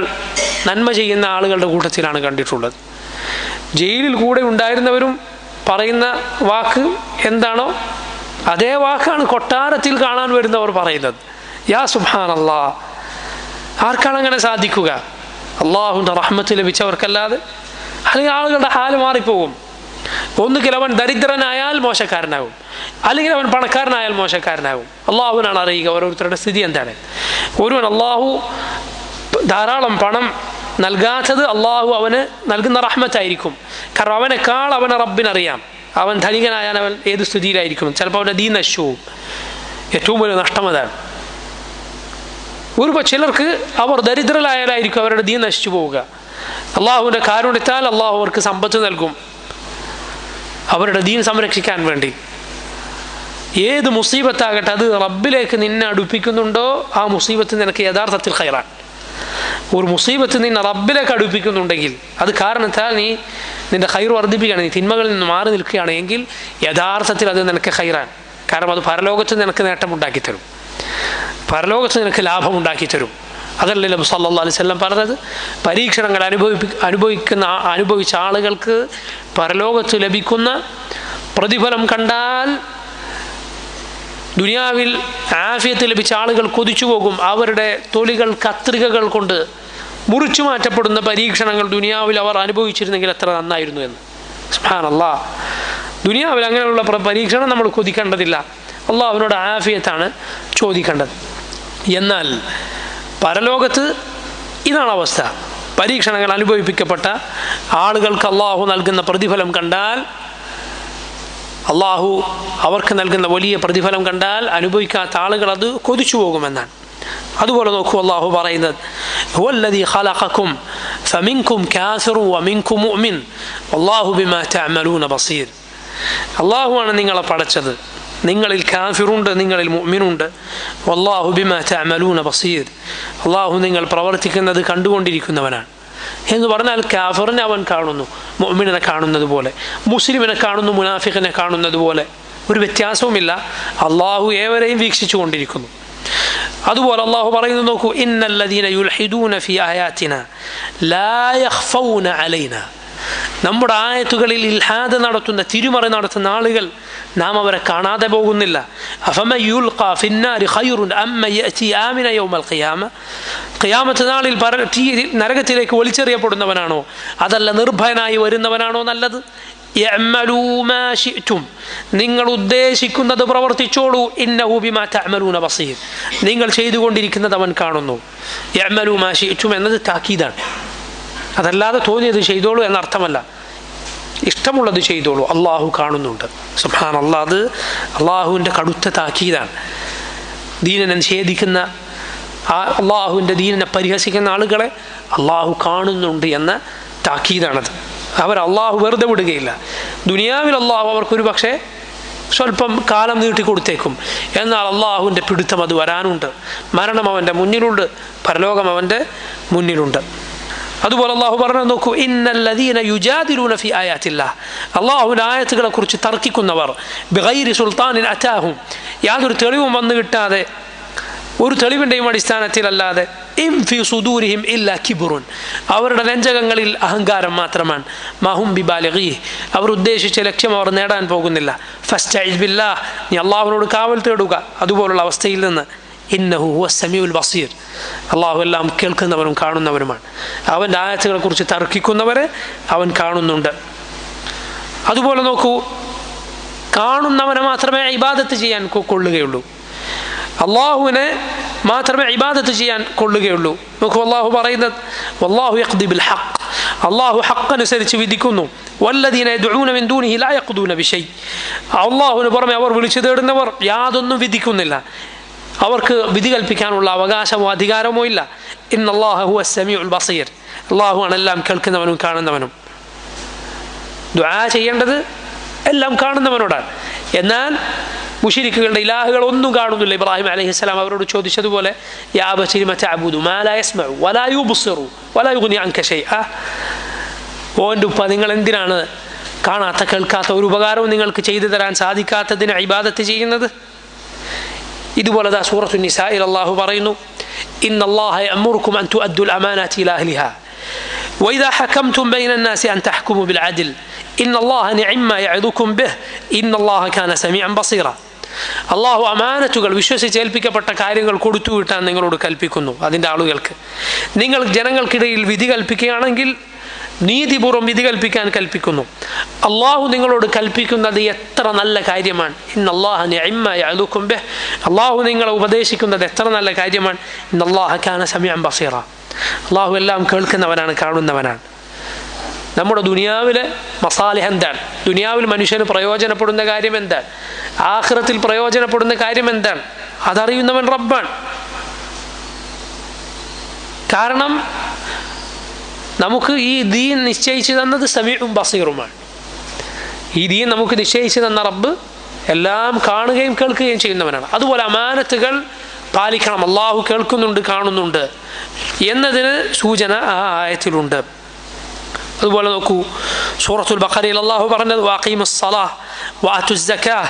നന്മ ചെയ്യുന്ന ആളുകളുടെ കൂട്ടത്തിലാണ് കണ്ടിട്ടുള്ളത്. ജയിലിൽ കൂടെ ഉണ്ടായിരുന്നവരും പറയുന്ന വാക്ക് എന്താണോ അതേ വാക്കാണ് കൊട്ടാരത്തിൽ കാണാൻ വരുന്നവർ പറയുന്നത്. യാ സുബ്ഹാനല്ലാഹ്, ആർക്കാണ് അങ്ങനെ സാധിക്കുക? അള്ളാഹുവിൻ്റെ റഹ്മത്ത് ലഭിച്ചവർക്കല്ലാതെ. അല്ലെങ്കിൽ ആളുകളുടെ ഹാല് മാറിപ്പോകും. ഒന്നുകിൽ അവൻ ദരിദ്രനായാൽ മോശക്കാരനാകും, അല്ലെങ്കിൽ അവൻ പണക്കാരനായാൽ മോശക്കാരനാകും. അള്ളാഹുവിനാണ് അറിയുക ഓരോരുത്തരുടെ സ്ഥിതി എന്താണ്. ഒരുവൻ അള്ളാഹു ധാരാളം പണം നൽകാത്തത് അള്ളാഹു അവന് നൽകുന്ന റഹ്മത്തായിരിക്കും. കാരണം അവനേക്കാൾ അവനെ റബ്ബിനറിയാം. അവൻ ധനികനായാൽ അവൻ ഏത് സ്ഥിതിയിലായിരിക്കും. ചിലപ്പോൾ അവൻ്റെ ദീൻ നശിച്ചു പോകും. ഏറ്റവും വലിയ നഷ്ടം അതാണ്. ചിലർക്ക് അവർ ദരിദ്രരായാലായിരിക്കും അവരുടെ ദീൻ നശിച്ചു പോവുക. അള്ളാഹുവിൻ്റെ കാരുണ്യത്താൽ അള്ളാഹു അവർക്ക് സമ്പത്ത് നൽകും അവരുടെ ദീൻ സംരക്ഷിക്കാൻ വേണ്ടി. ഏത് മുസീബത്താകട്ടെ അത് റബ്ബിലേക്ക് നിന്നെ അടുപ്പിക്കുന്നുണ്ടോ ആ മുസീബത്ത് നിനക്ക് യഥാർത്ഥത്തിൽ ഖൈറാണ്. ഒരു മുസീബത്ത് നിന്നെ റബ്ബിലേക്ക് അടുപ്പിക്കുന്നുണ്ടെങ്കിൽ അത് കാരണത്താൽ നീ നിന്റെ ഖൈർ വർദ്ധിപ്പിക്കുകയാണ്, നീ തിന്മകളിൽ നിന്ന് മാറി നിൽക്കുകയാണ് എങ്കിൽ യഥാർത്ഥത്തിൽ അത് നിനക്ക് ഖൈറാണ്. കാരണം അത് പരലോകത്ത് നിനക്ക് നേട്ടമുണ്ടാക്കി തരും, പരലോകത്ത് നിനക്ക് ലാഭമുണ്ടാക്കി തരും. അതല്ലേ നബി സല്ലല്ലാഹു അലൈഹി വസല്ലം പറഞ്ഞത്? പരീക്ഷണങ്ങൾ അനുഭവിച്ച ആളുകൾക്ക് പരലോകത്ത് ലഭിക്കുന്ന പ്രതിഫലം കണ്ടാൽ ദുനിയാവിൽ ആഫിയത്ത് ലഭിച്ച ആളുകൾ കൊതിച്ചു പോകും. അവരുടെ തൊലികൾ കത്രികകൾ കൊണ്ട് മുറിച്ചു മാറ്റപ്പെടുന്ന പരീക്ഷണങ്ങൾ ദുനിയാവിൽ അവർ അനുഭവിച്ചിരുന്നെങ്കിൽ എത്ര നന്നായിരുന്നു എന്ന്. സുബ്ഹാനല്ലാഹ്, ദുനിയാവിൽ അങ്ങനെയുള്ള പരീക്ഷണം നമ്മൾ കൊതിക്കേണ്ടതില്ല. അള്ളാഹുവിനോട് ആഫിയത്താണ് ചോദിക്കേണ്ടത്. എന്നാൽ പരലോകത്ത് ഇതാണ് അവസ്ഥ. പരീക്ഷണങ്ങൾ അനുഭവിപ്പിക്കപ്പെട്ട ആളുകൾക്ക് അള്ളാഹു നൽകുന്ന പ്രതിഫലം കണ്ടാൽ, അള്ളാഹു അവർക്ക് നൽകുന്ന വലിയ പ്രതിഫലം കണ്ടാൽ അനുഭവിക്കാത്ത ആളുകൾ അത് കൊതിച്ചു പോകുമെന്നാണ്. അതുപോലെ നോക്കൂ, അള്ളാഹു പറയുന്നത് ഹുവല്ലദീ ഖലഖകും ഫമിൻകും കാഫിറുൻ വമിൻകും മുഅ്മിൻ വല്ലാഹു ബിമാ തഅമലൂന ബസീർ. അള്ളാഹുവാണ് നിങ്ങളെ പടച്ചത്, നിങ്ങളിൽ കാഫിറുണ്ട്, നിങ്ങളിൽ മുഅ്മിനുണ്ട്. വല്ലാഹു ബിമാ തഅമലൂന ബസീർ, അള്ളാഹു നിങ്ങൾ പ്രവർത്തിക്കുന്നത് കണ്ടുകൊണ്ടിരിക്കുന്നവനാണ്. എന്ന് പറഞ്ഞാൽ കാഫിറിനെ അവൻ കാണുന്നു മുഅ്മിനെ കാണുന്നത് പോലെ, മുസ്ലിമിനെ കാണുന്നു മുനാഫിഖിനെ കാണുന്നത് പോലെ. ഒരു വ്യത്യാസവുമില്ല. അള്ളാഹു ഏവരെയും വീക്ഷിച്ചു കൊണ്ടിരിക്കുന്നു. അതുപോലെ അള്ളാഹു പറയുന്നു, നോക്കൂ, ഇന്നല്ലദീന യുൽഹിദൂന ഫീ ആയാതിനാ ലാ യഖ്ഫൗന അലൈനാ. നമ്മുടെ ആയത്തുകളിൽ ഇൽഹാദ് നടത്തുന്ന, തിരുമറി നടത്തുന്ന ആളുകൾ നാം അവരെ കാണാതെ പോകുന്നില്ല. അഫമൻ യുൽഖാ ഫിന്നാരി ഖൈറുൻ അമ്മൻ യഅതി ആമിന യൗമൽ ഖിയാമ. ഖിയാമത്ത് നാളിൽ നരകത്തിലേക്ക് വലിച്ചെറിയപ്പെടുന്നവനാണോ അതല്ല നിർഭയനായി വരുന്നവനാണോ നല്ലത്? യഅമലൂ മാ ശിഅ്തും, നിങ്ങൾ ഉദ്ദേശിക്കുന്നത് പ്രവർത്തിച്ചോളൂ. ഇന്നഹു ബിമാ തഅമലൂന ബസീർ, നിങ്ങൾ ചെയ്തുകൊണ്ടിരിക്കുന്നത് അവൻ കാണുന്നു. യഅമലൂ മാ ശിഅ്തും എന്നത് താക്കീതാണ്. അതല്ലാതെ തോന്നിയത് ചെയ്തോളൂ എന്നർത്ഥമല്ല. ഇഷ്ടമുള്ളത് ചെയ്തോളൂ, അള്ളാഹു കാണുന്നുണ്ട്. സുബ്ഹാനല്ലാഹ്, അത് അള്ളാഹുവിൻ്റെ കടുത്ത താക്കീതാണ്. ദീനിനെ നിഷേധിക്കുന്ന, അള്ളാഹുവിൻ്റെ ദീനിനെ പരിഹസിക്കുന്ന ആളുകളെ അള്ളാഹു കാണുന്നുണ്ട് എന്ന താക്കീതാണത്. അള്ളാഹു വെറുതെ വിടുകയില്ല. ദുനിയാവിൽ അള്ളാഹു അവർക്കൊരു പക്ഷേ സ്വല്പം കാലം നീട്ടിക്കൊടുത്തേക്കും. എന്നാൽ അള്ളാഹുവിൻ്റെ പിടുത്തം അത് വരാനുണ്ട്. മരണം അവൻ്റെ മുന്നിലുണ്ട്, പരലോകം അവൻ്റെ മുന്നിലുണ്ട്. അതുപോലെ അള്ളാഹു പറഞ്ഞു, നോക്കൂ, ഇന്നല്ലദീന യുജാദിലൂന ഫീ ആയാത്തില്ലാഹ്, അള്ളാഹുവിൻ്റെ ആയത്തുകളെ കുറിച്ച് തർക്കിക്കുന്നവർ, ബിഗൈരി സുൽത്താനിൻ അതാഹും, യാതൊരു തെളിവും വന്നു കിട്ടാതെ, ഒരു തെളിവിൻ്റെയും അടിസ്ഥാനത്തിലല്ലാതെ, ഇം ഫീ സുദൂരിഹിം ഇല്ലാ കിബ്റുൻ, അവരുടെ നെഞ്ചകങ്ങളിൽ അഹങ്കാരം മാത്രമാണ്. മഹും ബിബാലിഗീഹ്, അവർ ഉദ്ദേശിച്ച ലക്ഷ്യം അവർ നേടാൻ പോകുന്നില്ല. ഫസ്തഇദ് ബില്ലാഹ്, നീ അള്ളാഹുവിനോട് കാവൽ തേടുക അതുപോലുള്ള അവസ്ഥയിൽ നിന്ന്. ഇന്നഹു ഹുവസ് സമീഉൽ ബസീർ, അള്ളാഹു എല്ലാം കേൾക്കുന്നവരും കാണുന്നവരുമാണ്. അവൻ്റെ ആയത്തുകളെ കുറിച്ച് തർക്കിക്കുന്നവരെ അവൻ കാണുന്നുണ്ട്. അതുപോലെ നോക്കൂ, കാണുന്നവനെ മാത്രമേ ഇബാദത്ത് ചെയ്യാൻ കൊള്ളുകയുള്ളൂ, അള്ളാഹുവിനെ മാത്രമേ ഇബാദത്ത് ചെയ്യാൻ കൊള്ളുകയുള്ളൂ. നോക്കൂ, അള്ളാഹു പറയുന്നത്, വല്ലാഹു യഖ്ദി ബിൽ ഹഖ്, അള്ളാഹു ഹഖ് വിധിക്കുന്നു. വല്ലദീന യദ്ഊന മിൻ ദൂനിഹി ലാ യഖ്ദൂന ബിശൈ, അള്ളാഹുവിന് പുറമെ അവർ വിളിച്ചു തേടുന്നവർ യാതൊന്നും വിധിക്കുന്നില്ല. അവർക്ക് വിധി കൽപ്പിക്കാനുള്ള അവകാശമോ അധികാരമോ ഇല്ല. ഇന്നല്ലാഹ ഹുവസ് സമീഉൽ ബസീർ, അള്ളാഹുവാണ് എല്ലാം കേൾക്കുന്നവനും കാണുന്നവനും. ദുആ ചെയ്യേണ്ടത് എല്ലാം കാണുന്നവനോടാണ്. എന്നാൽ മുശ്രിക്കുകളുടെ ഇലാഹുകൾ ഒന്നും കാണുന്നില്ല. ഇബ്രാഹിം അലൈഹിസ്സലാം അവരോട് ചോദിച്ചതുപോലെ, യാ അബതി ലിമ തഅബുദു മാ ലാ യസ്മഉ വലാ യുബ്സിറു വലാ യുഗ്നി അൻക ശൈഅ. ഓ എൻ്റെ ഉപ്പ, നിങ്ങൾ എന്തിനാണ് കാണാത്ത കേൾക്കാത്ത ഒരു ഉപകാരവും നിങ്ങൾക്ക് ചെയ്തു തരാൻ സാധിക്കാത്തതിന് ഇബാദത്ത് ചെയ്യുന്നത്? ഇതുപോലെ സൂറത്തുൻ നിസാഇൽ അല്ലാഹു പറയുന്നു, ഇന്നല്ലാഹ യഅമുറുകും അൻ തുഅദ്ദുൽ അമാനാതി ഇലാ അഹ്ലിഹാ വഇദാ ഹകംതും ബൈനൻ നാസി അൻ തഹ്കുമു ബിൽ അദ്ൽ ഇന്നല്ലാഹ നിഅമ്മ യഅദുകും ബിഹ് ഇന്നല്ലാഹ കാന സമീഅൻ ബസീറ. അള്ളാഹു അമാനത്തുകൾ, വിശ്വസിച്ചേൽപ്പിക്കപ്പെട്ട കാര്യങ്ങൾ കൊടുത്തു വിട്ടാൻ നിങ്ങളോട് കൽപ്പിക്കുന്നു. അതിൻ്റെ ആളുകൾക്ക് നിങ്ങൾ ജനങ്ങൾക്കിടയിൽ വിധി കൽപ്പിക്കുകയാണെങ്കിൽ നീതിപൂർവ്വം വിധി കൽപ്പിക്കാൻ കൽപ്പിക്കുന്നു. അള്ളാഹു നിങ്ങളോട് കൽപ്പിക്കുന്നത് എത്ര നല്ല കാര്യമാണ്. ഇന്നല്ലാഹ നിഅമ്മ യഅദുകും ബിഹ്, അള്ളാഹു നിങ്ങളെ ഉപദേശിക്കുന്നത് എത്ര നല്ല കാര്യമാണ്. ഇന്നല്ലാഹ കാന സമീഅൻ ബസീറ, അള്ളാഹു എല്ലാം കേൾക്കുന്നവനാണ്, കാണുന്നവനാണ്. നമ്മുടെ ദുനിയാവിലെ മസാലിഹ് എന്താണ്, ദുനിയാവിൽ മനുഷ്യന് പ്രയോജനപ്പെടുന്ന കാര്യം എന്താണ്, ആഖിറത്തിൽ പ്രയോജനപ്പെടുന്ന കാര്യം എന്താണ്, അതറിയുന്നവൻ റബ്ബാണ്. കാരണം നമുക്ക് ഈ ദീൻ നിശ്ചയിച്ചു തന്നത് സമീഉം ബസീറുമാണ്. ഈ ദീൻ നമുക്ക് നിശ്ചയിച്ചു തന്ന റബ്ബ് എല്ലാം കാണുകയും കേൾക്കുകയും ചെയ്യുന്നവനാണ്. അതുപോലെ അമാനത്തുകൾ പാലിക്കണം. അള്ളാഹു കേൾക്കുന്നുണ്ട്, കാണുന്നുണ്ട് എന്നതിന് സൂചന ആ ആയത്തിലുണ്ട്. അതുപോലെ നോക്കൂ, സൂറത്തുൽ ബഖറയിൽ അല്ലാഹു പറഞ്ഞത്, വഅഖീമുസ് സ്വലാഹ വആതുസ് സകാഹ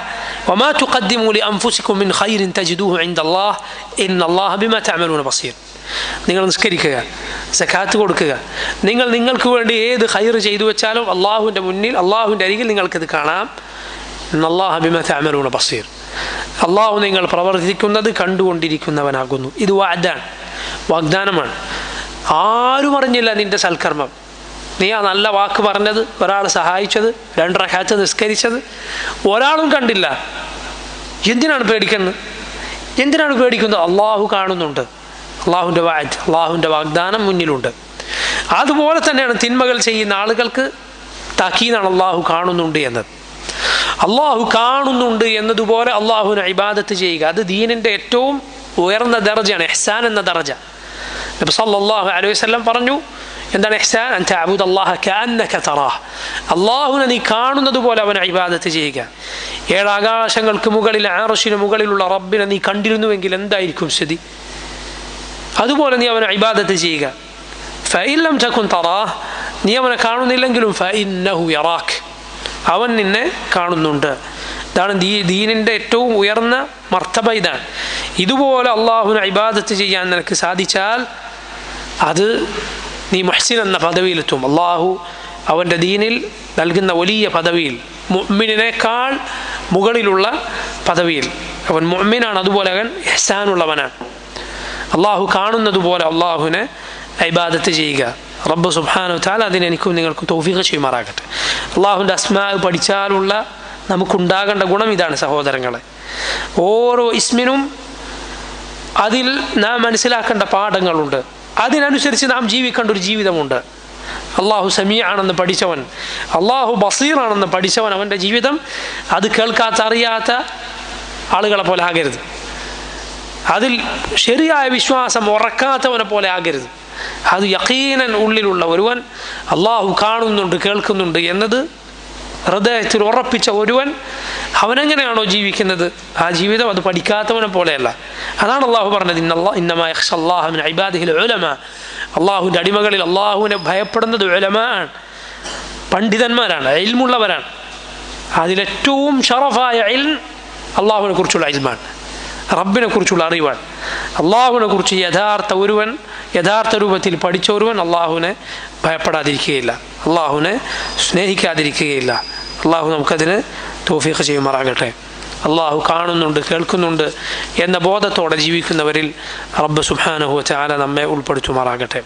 വമാ തുഖദ്ദിമൂ ലിഅൻഫുസികും മിൻ ഖൈറിൻ തജിദൂഹു ഇൻദല്ലാഹ് ഇന്നല്ലാഹ ബിമാ തഅമലൂന ബസീർ. നിങ്ങൾ നിസ്കരിക്കുക, സകാത്ത് കൊടുക്കുക, നിങ്ങൾ നിങ്ങൾക്ക് വേണ്ടി ഏത് ഖൈർ ചെയ്തു വെച്ചാലും അള്ളാഹുവിൻ്റെ മുന്നിൽ, അള്ളാഹുവിൻ്റെ അരികിൽ നിങ്ങൾക്കിത് കാണാം. ഇന്നല്ലാഹ ബിമാ തഅമലൂന ബസീർ, അള്ളാഹു നിങ്ങൾ പ്രവർത്തിക്കുന്നത് കണ്ടുകൊണ്ടിരിക്കുന്നവനാകുന്നു. ഇത് വഅദാണ്, വാഗ്ദാനമാണ്. ആരും അറിഞ്ഞില്ല നിന്റെ സൽക്കർമ്മം. നീ ആ നല്ല വാക്ക് പറഞ്ഞത്, ഒരാൾ സഹായിച്ചത്, 2 റക്അത്ത് നിസ്കരിച്ചത് ഒരാളും കണ്ടില്ല. എന്തിനാണ് പേടിക്കുന്നത്? എന്തിനാണ് പേടിക്കുന്നത്? അള്ളാഹു കാണുന്നുണ്ട്. അള്ളാഹുവിൻ്റെ വഅദ്, അള്ളാഹുവിൻ്റെ വാഗ്ദാനം മുന്നിലുണ്ട്. അതുപോലെ തന്നെയാണ് തിന്മകൾ ചെയ്യുന്ന ആളുകൾക്ക് താക്കീതാണ് അള്ളാഹു കാണുന്നുണ്ട് എന്നത്. അള്ളാഹു കാണുന്നുണ്ട് എന്നതുപോലെ അള്ളാഹുവിനെ ഇബാദത്ത് ചെയ്യുക, അത് ദീനിൻ്റെ ഏറ്റവും ഉയർന്ന ദർജയാണ്, ഇഹ്സാൻ എന്ന ദർജ. നബി സല്ലല്ലാഹു അലൈഹി വസല്ലം പറഞ്ഞു, എന്താണ് ഇഹ്സാൻ? അൻ തഅബുദല്ലാഹ കഅന്നക തറാഹ്, അള്ളാഹുവിനെ നീ കാണുന്നത് പോലെ അവനെ ഇബാദത്ത് ചെയ്യുക. 7 ആകാശങ്ങൾക്ക് മുകളിൽ, അർശിന് മുകളിലുള്ള റബ്ബിനെ നീ കണ്ടിരുന്നുവെങ്കിൽ എന്തായിരിക്കും സ്ഥിതി? അതുപോലെ നീ അവനെ ഇബാദത്ത് ചെയ്യുക. ഫഇൻ ലം തകുൻ തറാഹ്, നീ അവനെ കാണുന്നില്ലെങ്കിലും ഫഇന്നഹു യറാക്, അവൻ നിന്നെ കാണുന്നുണ്ട്. ഇതാണ് ദീനിൻ്റെ ഏറ്റവും ഉയർന്ന മർത്തബ. ഇതാണ്. ഇതുപോലെ അള്ളാഹുവിനെ ഇബാദത്ത് ചെയ്യാൻ നിനക്ക് സാധിച്ചാൽ അത് നീ മുഹ്സിൻ എന്ന പദവിയിലെത്തും. അള്ളാഹു അവൻ്റെ ദീനിൽ നൽകുന്ന വലിയ പദവിയിൽ, മുഅ്മിനിനേക്കാൾ മുകളിലുള്ള പദവിയിൽ അവൻ മുഅ്മിനാണ്. അതുപോലെ അവൻ ഇഹ്സാനുള്ളവനാണ്. അള്ളാഹു കാണുന്നത് പോലെ അള്ളാഹുവിനെ ഇബാദത്ത് ചെയ്യുക. റബ്ബ് സുബ്ഹാനഹു വ തആല അതിനെനിക്കും നിങ്ങൾക്കും തൗഫീഖ് ചെയ്യുമാറാകട്ടെ. അള്ളാഹുവിൻ്റെ അസ്മാ പഠിച്ചാലുള്ള നമുക്കുണ്ടാകേണ്ട ഗുണം ഇതാണ് സഹോദരങ്ങളെ. ഓരോ ഇസ്മിനും അതിൽ നാം മനസ്സിലാക്കേണ്ട പാഠങ്ങളുണ്ട്. അതിനനുസരിച്ച് നാം ജീവിക്കേണ്ട ഒരു ജീവിതമുണ്ട്. അള്ളാഹു സമീആണെന്ന് പഠിച്ചവൻ, അള്ളാഹു ബസീറാണെന്ന് പഠിച്ചവൻ, അവൻ്റെ ജീവിതം അത് കേൾക്കാത്ത അറിയാത്ത ആളുകളെ പോലെ ആകരുത്. അതിൽ ശരിയായ വിശ്വാസം ഉറക്കാത്തവനെ പോലെ ആകരുത്. അത് യഖീനൻ ഉള്ളിലുള്ള ഒരുവൻ അള്ളാഹു കാണുന്നുണ്ട്, കേൾക്കുന്നുണ്ട് എന്നത് ഹൃദയത്തിൽ ഉറപ്പിച്ച ഒരുവൻ അവനെങ്ങനെയാണോ ജീവിക്കുന്നത്, ആ ജീവിതം അത് പഠിക്കാത്തവനെ പോലെയല്ല. അതാണ് അള്ളാഹു പറഞ്ഞത്, ഇന്നമാ യഖ്ശല്ലാഹ മിൻ ഇബാദിഹിൽ ഉലമാ, അള്ളാഹുവിൻ്റെ അടിമകളിൽ അള്ളാഹുവിനെ ഭയപ്പെടുന്നത് ഉലമാ ആണ്, പണ്ഡിതന്മാരാണ്, ഇൽമുള്ളവരാണ്. അതിലേറ്റവും ഷറഫായ ഇൽം അള്ളാഹുവിനെ കുറിച്ചുള്ള ഇൽമാണ്, റബ്ബിനെ കുറിച്ചുള്ള അറിവാണ്. അള്ളാഹുവിനെ കുറിച്ച് യഥാർത്ഥ രൂപത്തിൽ പഠിച്ച ഒരുവൻ അള്ളാഹുവിനെ ഭയപ്പെടാതിരിക്കുകയില്ല, അള്ളാഹുവിനെ സ്നേഹിക്കാതിരിക്കുകയില്ല. അള്ളാഹു നമുക്കതിന് തൗഫീഖ് ചെയ്യുമാറാകട്ടെ. അള്ളാഹു കാണുന്നുണ്ട്, കേൾക്കുന്നുണ്ട് എന്ന ബോധത്തോടെ ജീവിക്കുന്നവരിൽ റബ്ബ് സുബ്ഹാനഹു വ തആല നമ്മെ ഉൾപ്പെടുത്തുമാറാകട്ടെ.